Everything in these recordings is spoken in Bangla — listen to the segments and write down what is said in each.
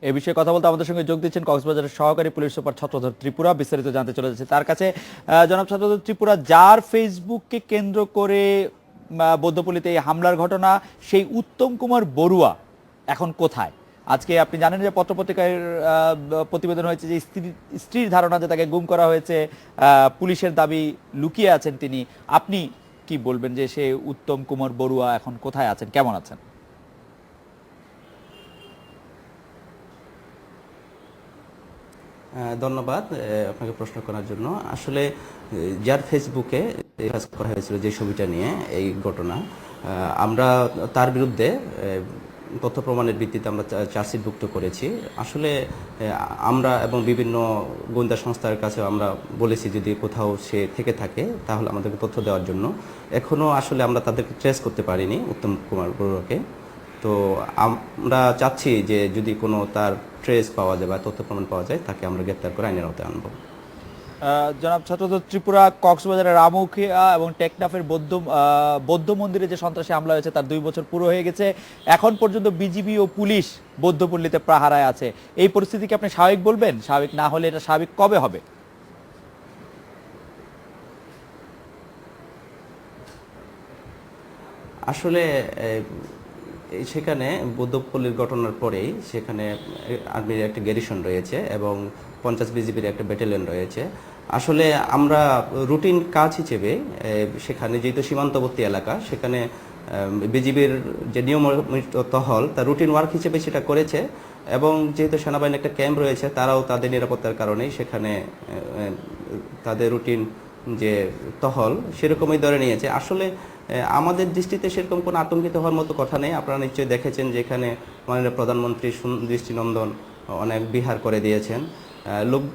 এই বিষয়ে কথা বলতে আমাদের সঙ্গে যোগ দিচ্ছেন কক্সবাজারের সহকারী পুলিশ সুপার ছত্রধর ত্রিপুরা। বিস্তারিত জানতে চলে যাচ্ছে তার কাছে। জনাব ছত্রধর ত্রিপুরা, যার ফেসবুককে কেন্দ্র করে বৌদ্ধপল্লীতে এই হামলার ঘটনা, সেই উত্তম কুমার বড়ুয়া এখন কোথায়? আজকে আপনি জানেন যে পত্রপত্রিকার প্রতিবেদন হয়েছে যে স্ত্রীর ধারণা যে তাকে গুম করা হয়েছে, পুলিশের দাবি লুকিয়ে আছেন তিনি। আপনি কি বলবেন যে সে উত্তম কুমার বড়ুয়া এখন কোথায় আছেন, কেমন আছেন? ধন্যবাদ আপনাকে প্রশ্ন করার জন্য। আসলে যার ফেসবুকে কাজ করা হয়েছিল যে ছবিটা নিয়ে এই ঘটনা, আমরা তার বিরুদ্ধে তথ্য প্রমাণের ভিত্তিতে আমরা চার্জশিটভুক্ত করেছি। আসলে আমরা এবং বিভিন্ন গোয়েন্দা সংস্থার কাছে আমরা বলেছি যদি কোথাও সে থেকে থাকে তাহলে আমাদেরকে তথ্য দেওয়ার জন্য। এখনও আসলে আমরা তাদেরকে ট্রেস করতে পারিনি উত্তম কুমার বড়ুয়াকে। তো আমরা চাচ্ছি যে যদি কোনো তার ট্রেস পাওয়া যায় বা তথ্য প্রমাণ পাওয়া যায় তাকে আমরা গ্রেপ্তার করে আইনের আওতায় আনবো। জনাব ছত্রধর ত্রিপুরা, কক্সবাজারের রামুখিয়া এবং টেকনাফের বৌদ্ধ মন্দিরে যে সন্ত্রাসী হামলা হয়েছে তার 2 বছর পুরো হয়ে গেছে। এখন পর্যন্ত বিজিবি ও পুলিশ বৌদ্ধপল্লীতে পাহারায় আছে। এই পরিস্থিতিকে আপনি স্বাভাবিক বলবেন? স্বাভাবিক না হলে এটা স্বাভাবিক কবে হবে? আসলে সেখানে বৌদ্ধপল্লীর ঘটনার পরেই সেখানে আর্মির একটা গ্যারিসন রয়েছে এবং 50 বিজিবির একটা ব্যাটালিয়ন রয়েছে। আসলে আমরা রুটিন কাজ হিসেবে সেখানে যেহেতু সীমান্তবর্তী এলাকা, সেখানে বিজিবির যে নিয়মিত টহল তার রুটিন ওয়ার্ক হিসেবে সেটা করেছে এবং যেহেতু সেনাবাহিনীর একটা ক্যাম্প রয়েছে তারাও তাদের নিরাপত্তার কারণেই সেখানে তাদের রুটিন যে টহল সেরকমই ধরে নিয়েছে। আসলে আমাদের দৃষ্টিতে সেরকম কোনো আতঙ্কিত হওয়ার মতো কথা নেই। আপনারা নিশ্চয়ই দেখেছেন যে এখানে মাননীয় প্রধানমন্ত্রী দৃষ্টিনন্দন অনেক বিহার করে দিয়েছেন।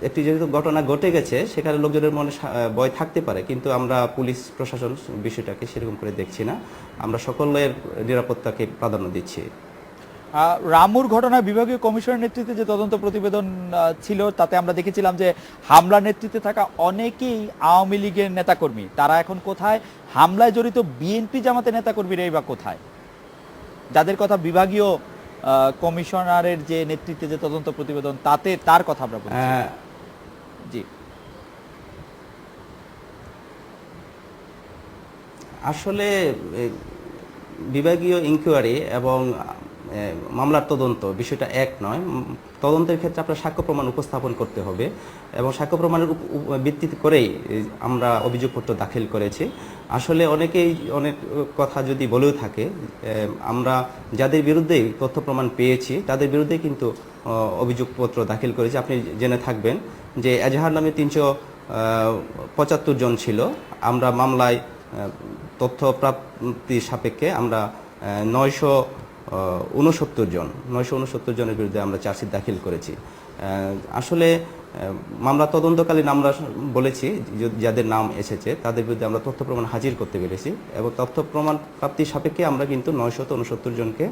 একটি যেহেতু ঘটনা ঘটে গেছে সেখানে লোকজনের মনে ভয় থাকতে পারে, কিন্তু আমরা পুলিশ প্রশাসন বিষয়টাকে সেরকম করে দেখছি না। আমরা সকলের নিরাপত্তাকে প্রাধান্য দিচ্ছি। রামুর ঘটনায় বিভাগীয় কমিশনের নেতৃত্বে যে তদন্ত প্রতিবেদন ছিল তাতে আমরা দেখেছিলাম যে হামলার নেতৃত্বে থাকা অনেকেই আওয়ামী লীগের নেতাকর্মী। তারা এখন কোথায়? হামলায় জড়িত বিএনপি জামাতের নেতাকর্মীরাই বা কোথায়, যাদের কথা বিভাগীয় কমিশনারের যে নেতৃত্বে যে তদন্ত প্রতিবেদন তাতে তার কথা আমরা বলছি? জি, আসলে বিভাগীয় ইনকোয়ারি এবং মামলার তদন্ত বিষয়টা এক নয়। তদন্তের ক্ষেত্রে আপনার সাক্ষ্য প্রমাণ উপস্থাপন করতে হবে এবং সাক্ষ্য প্রমাণের ভিত্তি করেই আমরা অভিযোগপত্র দাখিল করেছি। আসলে অনেকেই অনেক কথা যদি বলেও থাকে, আমরা যাদের বিরুদ্ধেই তথ্য প্রমাণ পেয়েছি তাদের বিরুদ্ধেই কিন্তু অভিযোগপত্র দাখিল করেছি। আপনি জেনে থাকবেন যে এজাহার নামে 375 জন ছিল। আমরা মামলায় তথ্য প্রাপ্তির সাপেক্ষে আমরা 969 জনের বিরুদ্ধে আমরা চার্জশিট দাখিল করেছি। আসলে মামলা তদন্তকালীন আমরা বলেছি যাদের নাম এসেছে তাদের বিরুদ্ধে আমরা তথ্য প্রমাণ হাজির করতে পেরেছি এবং তথ্য প্রমাণ প্রাপ্তির সাপেক্ষে আমরা কিন্তু 969 জনকে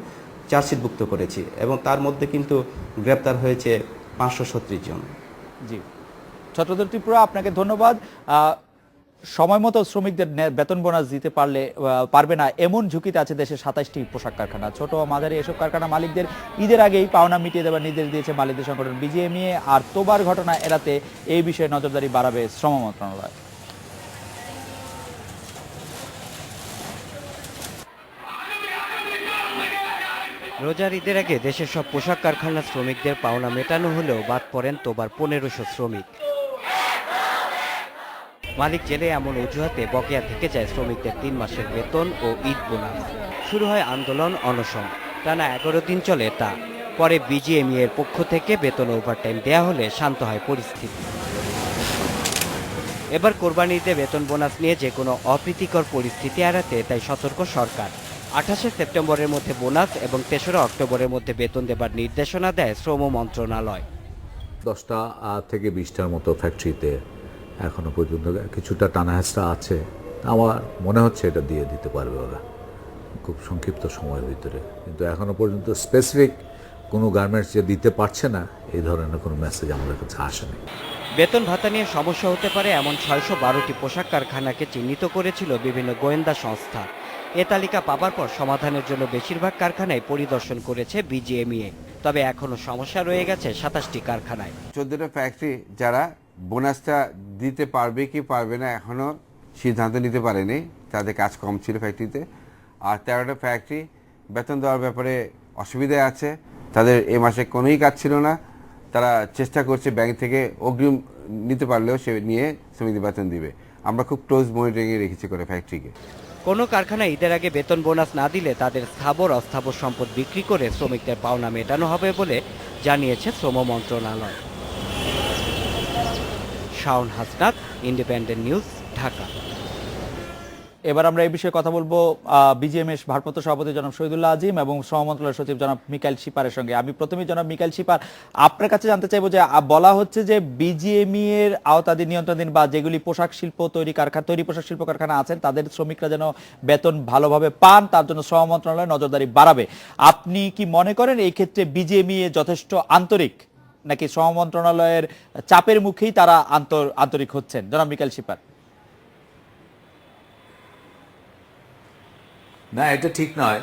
চার্জশিটভুক্ত করেছি এবং তার মধ্যে কিন্তু গ্রেপ্তার হয়েছে 536 জন। জি, ছত্রধর ত্রিপুরা, আপনাকে ধন্যবাদ। সময় মতো শ্রমিকদের বেতন বোনাস দিতে পারবে না এমন ঝুঁকিতে আছে দেশের 27টি পোশাক কারখানা। ছোট ও মাঝারি এসব কারখানা মালিকদের ঈদের আগেই পাওনা মিটিয়ে দেওয়ার নির্দেশ দিয়েছে মালিকদের সংগঠন বিজিএমইএ। আর তোবার ঘটনা এড়াতে এই বিষয়ে নজরদারি বাড়াবে শ্রম মন্ত্রণালয়। রোজার ঈদের আগে দেশের সব পোশাক কারখানার শ্রমিকদের পাওনা মেটানো হলেও বাদ পড়েন তোবার 1500 শ্রমিক। মালিক জেলে এমন অজুহাতে বকেয়া থেকে যায় শ্রমিকদের 3 মাসের বেতন ও ঈদ বোনাস। শুরু হয় আন্দোলন অনশন, টানা 11 দিন চলে তা। পরে বিজিএমইএ এর পক্ষ থেকে বেতন ওভারটাইম দেয়া হলে শান্ত হয় পরিস্থিতি। এবার কোরবানির ঈদে বেতন বোনাস নিয়ে যে কোনো অপ্রীতিকর পরিস্থিতি এড়াতে তাই সতর্ক সরকার। 28 সেপ্টেম্বরের মধ্যে বোনাস এবং 3রা অক্টোবরের মধ্যে বেতন দেবার নির্দেশনা দেয় শ্রম মন্ত্রণালয়। 10টা থেকে 20টার মতো ফ্যাক্টরিতে এখনো পর্যন্ত কিছুটা টানাহেঁচড়া আছে। আমার মনে হচ্ছে এটা দিয়ে দিতে পারবে ওরা খুব সংক্ষিপ্ত সময়ের ভিতরে, কিন্তু এখনো পর্যন্ত স্পেসিফিক কোনো গার্মেন্টস যে দিতে পারছে না এই ধরনের কোনো মেসেজ আমাদের কাছে আসেনি। বেতন ভাতা নিয়ে সমস্যা হতে পারে এমন 612টি পোশাক কারখানাকে চিহ্নিত করেছিল বিভিন্ন গোয়েন্দা সংস্থা। এ তালিকা পাবার পর সমাধানের জন্য বেশিরভাগ কারখানায় পরিদর্শন করেছে বিজিএমইএ। তবে এখনো সমস্যা রয়ে গেছে 27টি কারখানায়। 14টা ফ্যাক্টরি যারা বোনাসটা দিতে পারবে কি পারবে না এখনো সিদ্ধান্ত নিতে পারেনি, তাদের কাজ কম ছিল ফ্যাক্টরিতে। আর 13টা ফ্যাক্টরি বেতন দেওয়ার ব্যাপারে অসুবিধায় আছে, তাদের এ মাসে কোনোই কাজ ছিল না। তারা চেষ্টা করছে ব্যাংক থেকে অগ্রিম নিতে পারলেও সে নিয়ে শ্রমিকদের বেতন দিবে। আমরা খুব ক্লোজ মনিটরিংয়ে রেখেছি করে ফ্যাক্টরিকে। কোনো কারখানায় ঈদের আগে বেতন বোনাস না দিলে তাদের স্থাবর অস্থাবর সম্পদ বিক্রি করে শ্রমিকদের পাওনা মেটানো হবে বলে জানিয়েছে শ্রম মন্ত্রণালয়। Shaon Hasnat, independent news, Dhaka. এবার আমরা এই বিষয়ে কথা বলবো বিজিএমএস ভারপ্রাপ্ত সভাপতি জনাব শহীদুল্লাহ আজিম এবং শ্রম মন্ত্রণালয়ের সচিব জনাব মিকাইল শিপারের সঙ্গে। আমি প্রথমেই জনাব মিকাইল শিপার, আপনার কাছে জানতে চাইবো যে বলা হচ্ছে যে বিজিএমই এর আওতাধীন নিয়ন্ত্রণাধীন বা যেগুলি পোশাক শিল্প তৈরি পোশাক শিল্প কারখানা আছেন তাদের শ্রমিকরা যেন বেতন ভালোভাবে পান, তার জন্য শ্রম মন্ত্রণালয় নজরদারি বাড়াবে। আপনি কি মনে করেন এই ক্ষেত্রে বিজিএমই যথেষ্ট আন্তরিক, নাকি শ্রম মন্ত্রণালয়ের চাপের মুখেই তারা আন্তরিক হচ্ছেন? জনাব মিকাইল শিপার। না, এটা ঠিক নয়।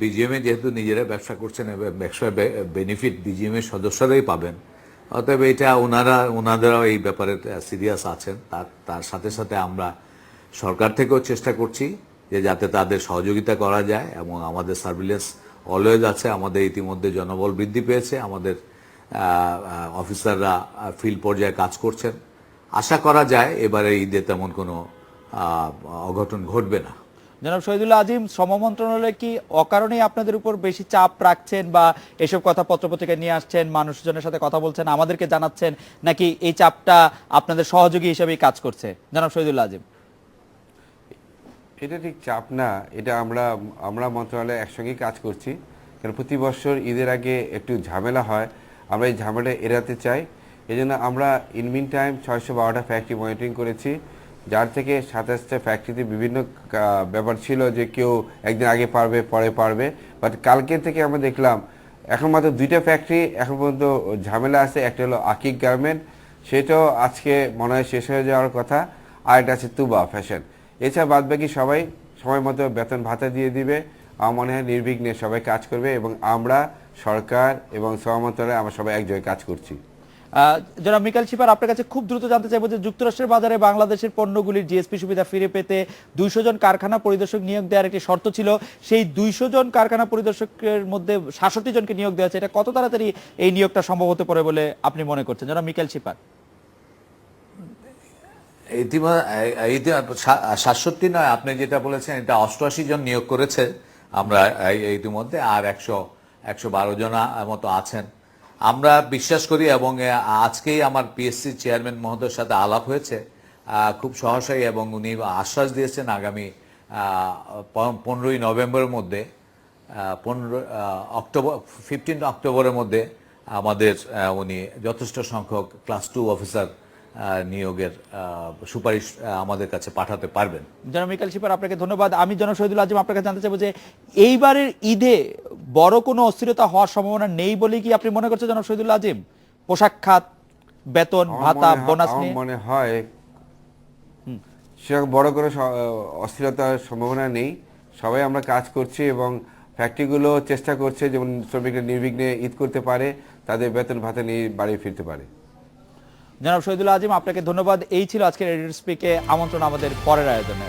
বিজিএমএ যেহেতু নিজেরা ব্যবসা করছেন এবং ব্যবসার বেনিফিট বিজিএমএ সদস্যরাই পাবেন, অতএব এটা ওনাদেরও এই ব্যাপারে সিরিয়াস আছেন। তার সাথে সাথে আমরা সরকার থেকেও চেষ্টা করছি যে যাতে তাদের সহযোগিতা করা যায়, এবং আমাদের সার্ভিলেন্স অলওয়েজ আছে। আমাদের ইতিমধ্যে জনবল বৃদ্ধি পেয়েছে, আমাদের অফিসাররা ফিল্ড পর্যায়ে কাজ করছেন। আশা করা যায় এবারে ঈদে তেমন কোনো অঘটন ঘটবে না। জনাব শহীদুল্লাহ আজিম, শ্রম মন্ত্রণালয় কি অকারণেই আপনাদের উপর বেশি চাপ রাখছেন বা এসব কথা পত্রপত্রিকায় নিয়ে আসছেন, মানুষজনের সাথে কথা বলছেন, আমাদেরকে জানাচ্ছেন, নাকি এই চাপটা আপনাদের সহযোগী হিসেবেই কাজ করছে? জনাব শহীদুল্লাহ আজিম। এটা ঠিক চাপ না, এটা আমরা মন্ত্রণালয়ে একসঙ্গেই কাজ করছি। কারণ প্রতি বছর ঈদের আগে একটু ঝামেলা হয়, আমরা এই ঝামেলা এড়াতে চাই। এই জন্য আমরা ইনমিন টাইম 612টা ফ্যাক্টরি মনিটরিং করেছি, যার থেকে 27টা ফ্যাক্টরিতে বিভিন্ন ব্যাপার ছিল যে কেউ একদিন আগে পারবে পরে পারবে, বাট কালকে থেকে আমরা দেখলাম এখন মাত্র 2টা ফ্যাক্টরি এখন পর্যন্ত ঝামেলা আছে। একটা হলো আকিক গার্মেন্ট, সেটাও আজকে মনে হয় শেষ হয়ে যাওয়ার কথা, আর একটা আছে তুবা ফ্যাশন। এছাড়া বাদবাকি সবাই সময় মতো বেতন ভাতা দিয়ে দিবে। আমার মনে হয় নির্বিঘ্নে সবাই কাজ করবে, এবং আমরা সরকার এবং শ্রম মন্ত্রণালয় আমরা সবাই এক জায়গায় কাজ করছি। জনাব মিকাইল শিপার, আপনার কাছে খুব দ্রুত জানতে চাইবো যে যুক্তরাষ্ট্রের বাজারে বাংলাদেশের পণ্যগুলির জিএসপি সুবিধা ফিরে পেতে 200 জন কারখানা পরিদর্শক নিয়োগ দেওয়ার একটি শর্ত ছিল। সেই 200 জন কারখানা পরিদর্শকের মধ্যে 66 জনকে নিয়োগ দেওয়া হয়েছে। এটা কত তাড়াতাড়ি এই নিয়োগটা সম্ভব হতে পারে বলে আপনি মনে করছেন, জনাব মিকাইল শিপার? ইতিমধ্যে 67 নয়, আপনি যেটা বলেছেন এটা 88 জন নিয়োগ করেছে আমরা ইতিমধ্যে, আর 112 জন মতো আছেন। আমরা বিশ্বাস করি, এবং আজকেই আমার পিএসসি চেয়ারম্যান মহোদয়ের সাথে আলাপ হয়েছে খুব সহসাই, এবং উনি আশ্বাস দিয়েছেন আগামী 15ই নভেম্বরের মধ্যে 15 অক্টোবরের মধ্যে আমাদের উনি যথেষ্ট সংখ্যক ক্লাস 2 অফিসার নিয়োগের সুপারিশ আমাদের কাছে পাঠাতে পারবেন। জনাব মিকাইল শিপার, আপনাকে ধন্যবাদ। আমি জনাব শহীদুল্লাহ আজিম আপনাকে জানতে চাইবো যে এইবারের ঈদে বড় কোনো অস্থিরতা হওয়ার সম্ভাবনা নেই বলে কি আপনি মনে করছেন জনাব শহীদুল্লাহ আজিম? পোশাক খাত, বেতন ভাতা, বোনাস নিয়ে মনে হয় সেরকম বড় কোনো অস্থিরতার সম্ভাবনা নেই। সবাই আমরা কাজ করছি, এবং ফ্যাক্টরিগুলো চেষ্টা করছে যেমন শ্রমিকরা নির্বিঘ্নে ঈদ করতে পারে, তাদের বেতন ভাতা নিয়ে বাড়ি ফিরতে পারে। জনাব শহীদুল্লাহ আজিম, আপনাকে ধন্যবাদ। এই ছিল আজকের এডিটর স্পিকে আমন্ত্রণ আমাদের পরের আয়োজনে।